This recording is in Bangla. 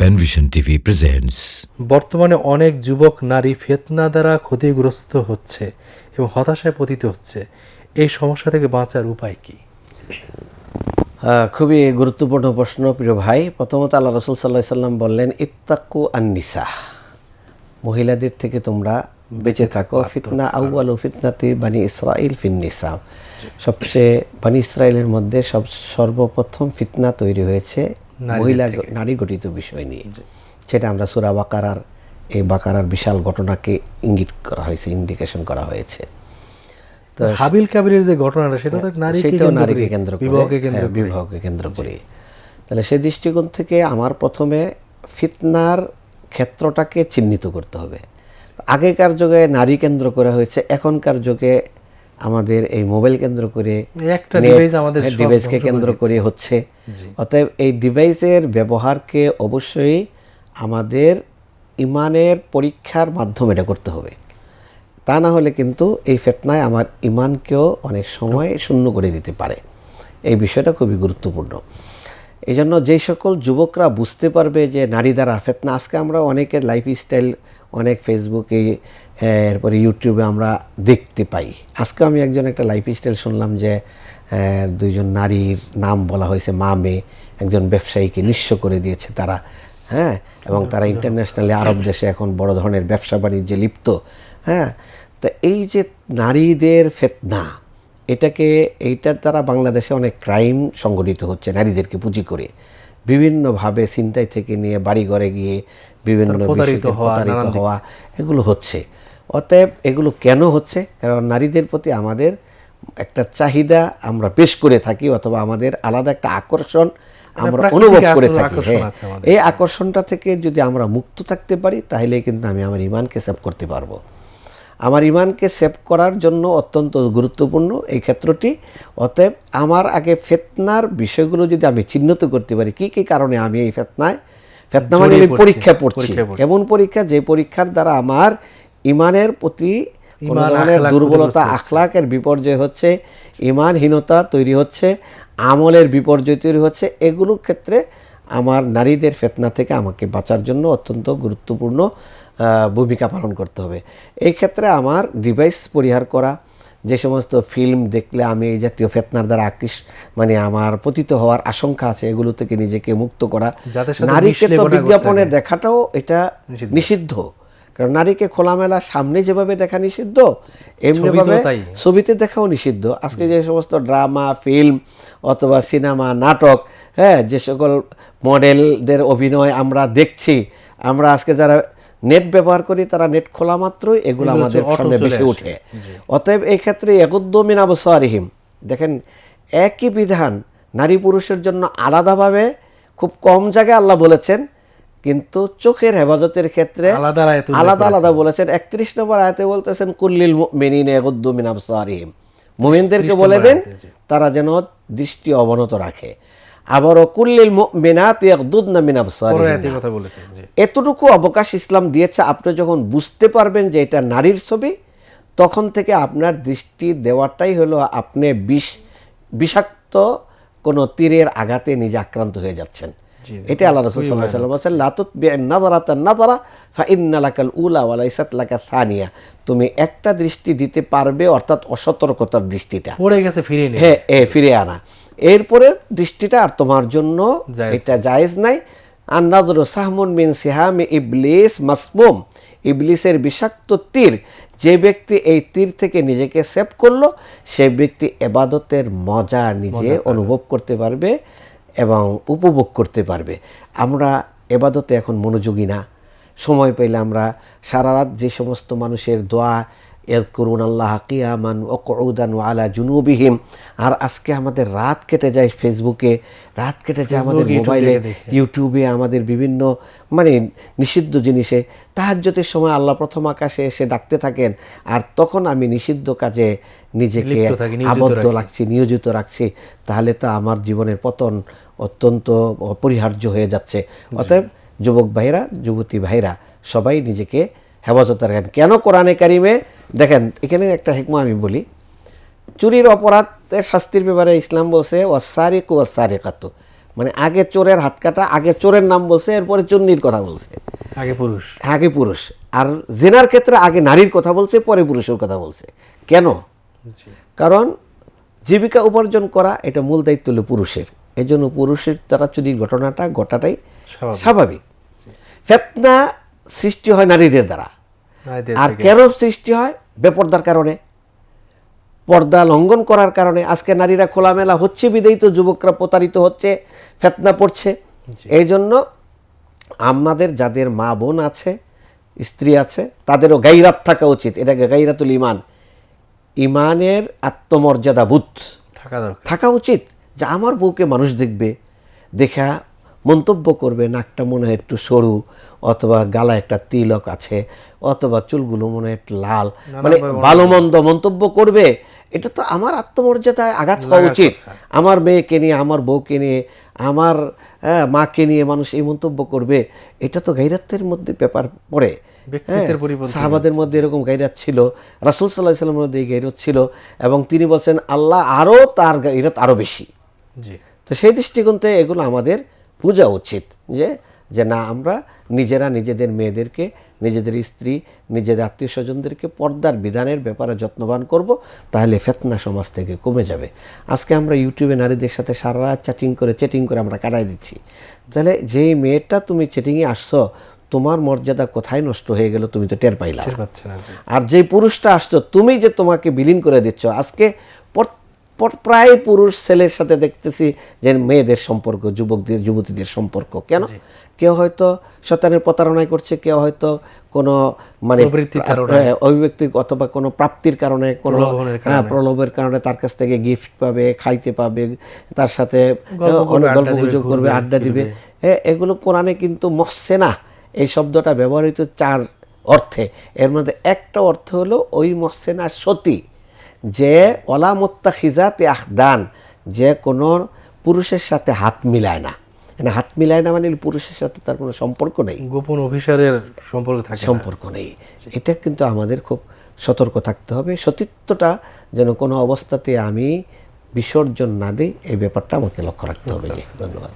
Panvision TV presents. বর্তমানে অনেক যুবক নারী ফিতনা দ্বারা ক্ষতিগ্রস্ত হচ্ছে এবং হতাশায় পতিত হচ্ছে। এই সমস্যা থেকে বাঁচার উপায় কি? খুবই গুরুত্বপূর্ণ প্রশ্ন প্রিয় ভাই। প্রথমত আল্লাহ রাসূল সাল্লাল্লাহু আলাইহি সাল্লাম বললেন, ইত্তাকু আন-নিসা, মহিলাদের থেকে তোমরা বেঁচে থাকো। ফিতনা আউয়ালু ফিতনাতি বানি ইসরাইল ফিন-নিসা, সবচেয়ে বানি ইসরাইলের মধ্যে সর্বপ্রথম ফিতনা তৈরি হয়েছে নারী গঠিত বিষয় নিয়ে। সেটা আমরা সূরা বাকারার বিশাল ঘটনাকে ইঙ্গিত করা হয়েছে, ইন্ডিকেশন করা হয়েছে। তো হাবিল কাবিলের যে ঘটনাটা সেটাও নারীকে কেন্দ্র করে, বিবাহকে কেন্দ্র করে। তাহলে সেই দৃষ্টিকোণ থেকে আমার প্রথমে ফিতনার ক্ষেত্রটাকে চিহ্নিত করতে হবে। আগেকার যুগে নারী কেন্দ্র করা হয়েছে, এখনকার যুগে আমাদের এই মোবাইল কেন্দ্র করে, একটা ডিভাইস আমাদের ডিভাইসকে কেন্দ্র করে হচ্ছে। অতএব এই ডিভাইসের ব্যবহারকে অবশ্যই আমাদের ইমানের পরীক্ষার মাধ্যমে এটা করতে হবে। তা না হলে কিন্তু এই ফিতনায় আমার ইমানকেও অনেক সময় শূন্য করে দিতে পারে। এই বিষয়টা খুবই গুরুত্বপূর্ণ। এই জন্য যেই সকল যুবকরা বুঝতে পারবে যে নারী দ্বারা ফিতনা, আজকে আমরা অনেকের লাইফস্টাইল অনেক ফেসবুকে, এরপরে ইউটিউবে আমরা দেখতে পাই। আজকে আমি একটা লাইফস্টাইল শুনলাম যে দুইজন নারীর নাম বলা হয়েছে, মা মেয়ে, একজন ব্যবসায়ীকে নিঃস্ব করে দিয়েছে তারা, হ্যাঁ, এবং তারা ইন্টারন্যাশনালি আরব দেশে এখন বড় ধরনের ব্যবসা বাণিজ্যে লিপ্ত। হ্যাঁ, তো এই যে নারীদের ফিতনা, এইটার দ্বারা বাংলাদেশে অনেক ক্রাইম সংগঠিত হচ্ছে নারীদেরকে পুঁজি করে, বিভিন্নভাবে ছিনতাই থেকে নিয়ে বাড়ি ঘরে গিয়ে বিভিন্ন প্রতারিত হওয়া, এগুলো হচ্ছে। অতএব এগুলো কেন হচ্ছে? কারণ নারীদের প্রতি আমাদের একটা চাহিদা আমরা পেশ করে থাকি, অথবা আমাদের আলাদা একটা আকর্ষণ আমরা অনুভব করে থাকি। হ্যাঁ, এই আকর্ষণটা থেকে যদি আমরা মুক্ত থাকতে পারি, তাহলে কিন্তু আমি আমার ইমানকে সেভ করতে পারবো। আমার ইমানকে সেভ করার জন্য অত্যন্ত গুরুত্বপূর্ণ এই ক্ষেত্রটি। অতএব আমার আগে ফিতনার বিষয়গুলো যদি আমি চিহ্নিত করতে পারি, কি কি কারণে আমি এই ফিতনা মানে আমি পরীক্ষা পড়ছি, এমন পরীক্ষা যে পরীক্ষার দ্বারা আমার ইমানের প্রতি কোনো ধরনের দুর্বলতা, আখলাকের বিপর্যয় হচ্ছে, ইমানহীনতা তৈরি হচ্ছে, আমলের বিপর্যয় তৈরি হচ্ছে, এগুলোর ক্ষেত্রে আমার নারীদের ফিতনা থেকে আমাকে বাঁচার জন্য অত্যন্ত গুরুত্বপূর্ণ ভূমিকা পালন করতে হবে। এই ক্ষেত্রে আমার ডিভাইস পরিহার করা, যে সমস্ত ফিল্ম দেখলে আমি এই জাতীয় ফিতনার দ্বারা মানে আমার পতিত হওয়ার আশঙ্কা আছে, এগুলো থেকে নিজেকে মুক্ত করা। নারীকে তো বিজ্ঞাপনে দেখাটাও এটা নিষিদ্ধ, কারণ নারীকে খোলামেলা সামনে যেভাবে দেখা নিষিদ্ধ, এমনিভাবে ছবিতে দেখাও নিষিদ্ধ। আজকে যে সমস্ত ড্রামা, ফিল্ম অথবা সিনেমা, নাটক, হ্যাঁ, যে সকল মডেলদের অভিনয় আমরা দেখছি, আমরা আজকে যারা নেট ব্যবহার করি, তারা নেট খোলা মাত্রই এগুলো আমাদের সামনে বেশি উঠে। অতএব এই ক্ষেত্রে ইয়াগুদ্দু মিন আবসারিহিম, দেখেন একই বিধান নারী পুরুষের জন্য আলাদাভাবে খুব কম জায়গায় আল্লাহ বলেছেন, কিন্তু চোখের হেফাজতের ক্ষেত্রে আলাদা আলাদা বলেছেন। 31 নম্বর আয়াতে বলতেছেন, কুল্লিল মুমিনিনা ইয়াগুদ্দু মিন আবসারিহিম, মুমিনদেরকে বলে দেন তারা যেন দৃষ্টি অবনত রাখে। আবারও কুল্লিল মুমিনাতি ইয়াগদুদনা মিন আবসারিহিম, এতটুকু অবকাশ ইসলাম দিয়েছে। আপনি যখন বুঝতে পারবেন যে এটা নারীর ছবি, তখন থেকে আপনার দৃষ্টি দেওয়াটাই হলো আপনি বিষাক্ত কোনো তীরের আঘাতে নিজে আক্রান্ত হয়ে যাচ্ছেন। এটা আল্লাহ রাসূল সাল্লাল্লাহু আলাইহি ওয়াসাল্লাম বলেছেন, লা তুতবি'আন নাযারাতান নাযারা ফা ইন্না লাকাল উলা ওয়া লাইসাত লাকা সানিয়া, তুমি একটা দৃষ্টি দিতে পারবে, অর্থাৎ অসতর্কতার দৃষ্টিটা পড়ে গেছে, ফিরে নেই, হ্যাঁ, ফিরে আনা, এরপরে দৃষ্টিটা আর তোমার জন্য এটা জায়েজ নাই। আন-নাযরু সাহমুন মিন সিহামি ইবলিস মাসমুম, ইবলিসের বিষাক্ত তীর, যে ব্যক্তি এই তীর থেকে নিজেকে সেভ করলো, সেই ব্যক্তি ইবাদতের মজা নিজে অনুভব করতে পারবে এবং উপভোগ করতে পারবে। আমরা ইবাদতে এখন মনোযোগী না। সময় পেলে আমরা সারা রাত যে সমস্ত মানুষের দোয়া, ইয়াযকুরুনাল্লাহা কিয়ামান ওয়া কুউদান ওয়া আলা জুনুবিহিম, আর আজকে আমাদের রাত কেটে যায় ফেসবুকে, রাত কেটে যায় আমাদের মোবাইলে, ইউটিউবে, আমাদের বিভিন্ন মানে নিষিদ্ধ জিনিসে। তাহাজ্জুদের সময় আল্লাহ প্রথম আকাশে এসে ডাকতে থাকেন, আর তখন আমি নিষিদ্ধ কাজে নিজেকে আবদ্ধ রাখছি, নিয়োজিত রাখছি, তাহলে তো আমার জীবনের পতন অত্যন্ত অপরিহার্য হয়ে যাচ্ছে। অতএব যুবক ভাইরা, যুবতী ভাইরা, সবাই নিজেকে হেফাজত রাখেন। কেন কোরআনে কারিমে দেখেন, এখানে একটা হিকমা আমি বলি, চুরির অপরাধের শাস্তির ব্যাপারে ইসলাম বলছে ওয়াসারিকু ওয়াসারিকাতু, মানে আগে চোরের হাত কাটা, আগে চোরের নাম বলছে, এরপরে চুন্নির কথা বলছে, আগে পুরুষ। আর জেনার ক্ষেত্রে আগে নারীর কথা বলছে, পরে পুরুষের কথা বলছে। কেন? কারণ জীবিকা উপার্জন করা এটা মূল দায়িত্ব হলো পুরুষের, এই জন্য পুরুষের দ্বারা চুরির ঘটনাটা ঘটাটাই স্বাভাবিক। ফিতনা সৃষ্টি হয় নারীদের দ্বারা। আর কেন সৃষ্টি হয়? বেপর্দার কারণে, পর্দা লঙ্ঘন করার কারণে। আজকে নারীরা খোলামেলা হচ্ছে বিদেয়ী তো যুবকরা প্রতারিত হচ্ছে, ফিতনা পড়ছে। এই জন্য আমাদের যাদের মা বোন আছে, স্ত্রী আছে, তাদেরও গাইরাত থাকা উচিত। এটাকে গাইরাতুল ইমান, ইমানের আত্মমর্যাদা বোধ থাকা উচিত, যে আমার বউকে মানুষ দেখবে, দেখা মন্তব্য করবে, নাকটা মনে হয় একটু সরু, অথবা গালা একটা তিলক আছে, অথবা চুলগুলো মনে হয় একটু লাল, মানে ভালো মন্দ মন্তব্য করবে। এটা তো আমার আত্মমর্যাদায় আঘাত হওয়া উচিত। আমার মেয়েকে নিয়ে, আমার বউকে নিয়ে, আমার মাকে নিয়ে মানুষ এই মন্তব্য করবে, এটা তো গাইরাতের মধ্যে ব্যাপার পড়ে। সাহাবাদের মধ্যে এরকম গাইরাত ছিল, রাসূল সাল্লাল্লাহু আলাইহি ওয়াসাল্লামের মধ্যে এই গাইরাত ছিল, এবং তিনি বলছেন আল্লাহ আরও তার গাইরাত আরও বেশি। তো সেই দৃষ্টিকোণ থেকে এগুলো আমাদের বোঝা উচিত, যে না, আমরা নিজেরা নিজেদের মেয়েদেরকে, নিজেদের স্ত্রী, নিজেদের আত্মীয় স্বজনদেরকে পর্দার বিধানের ব্যাপারে যত্নবান করব, তাহলে ফিতনা সমাজ থেকে কমে যাবে। আজকে আমরা ইউটিউবে নারীদের সাথে সারা রাত চ্যাটিং করে আমরা কাটাই দিচ্ছি। তাহলে যেই মেয়েটা তুমি চ্যাটিংয়ে আসছো, তোমার মর্যাদা কোথায় নষ্ট হয়ে গেল তুমি তো টের পাইলা। আর যেই পুরুষটা আসছো, তুমি যে তোমাকে বিলীন করে দিচ্ছ। আজকে প্রায় পুরুষ ছেলের সাথে দেখতেছি যে মেয়েদের সম্পর্ক, যুবকদের যুবতীদের সম্পর্ক। কেন? কেউ হয়তো শয়তানের প্রতারণায় করছে, কেউ হয়তো কোনো মানে অভিব্যক্তি অথবা কোনো প্রাপ্তির কারণে, কোনো প্রলোভের কারণে তার কাছ থেকে গিফট পাবে, খাইতে পাবে, তার সাথে অনেক গল্পগুজব করবে, আড্ডা দিবে। এগুলো কোরআনে কিন্তু মহসেনা এই শব্দটা ব্যবহৃত 4 অর্থে। এর মধ্যে একটা অর্থ হলো ওই মহসেনা সতী, যে ওলা মুত্তাখিজাতে আখদান, যে কোনো পুরুষের সাথে হাত মিলায় না। হাত মিলায় না মানে পুরুষের সাথে তার কোনো সম্পর্ক নেই, গোপন অভিসারের সম্পর্ক নেই। এটা কিন্তু আমাদের খুব সতর্ক থাকতে হবে। সতীত্বটা যেন কোনো অবস্থাতে আমি বিসর্জন না দিই, এই ব্যাপারটা আমাকে লক্ষ্য রাখতে হবে। ধন্যবাদ।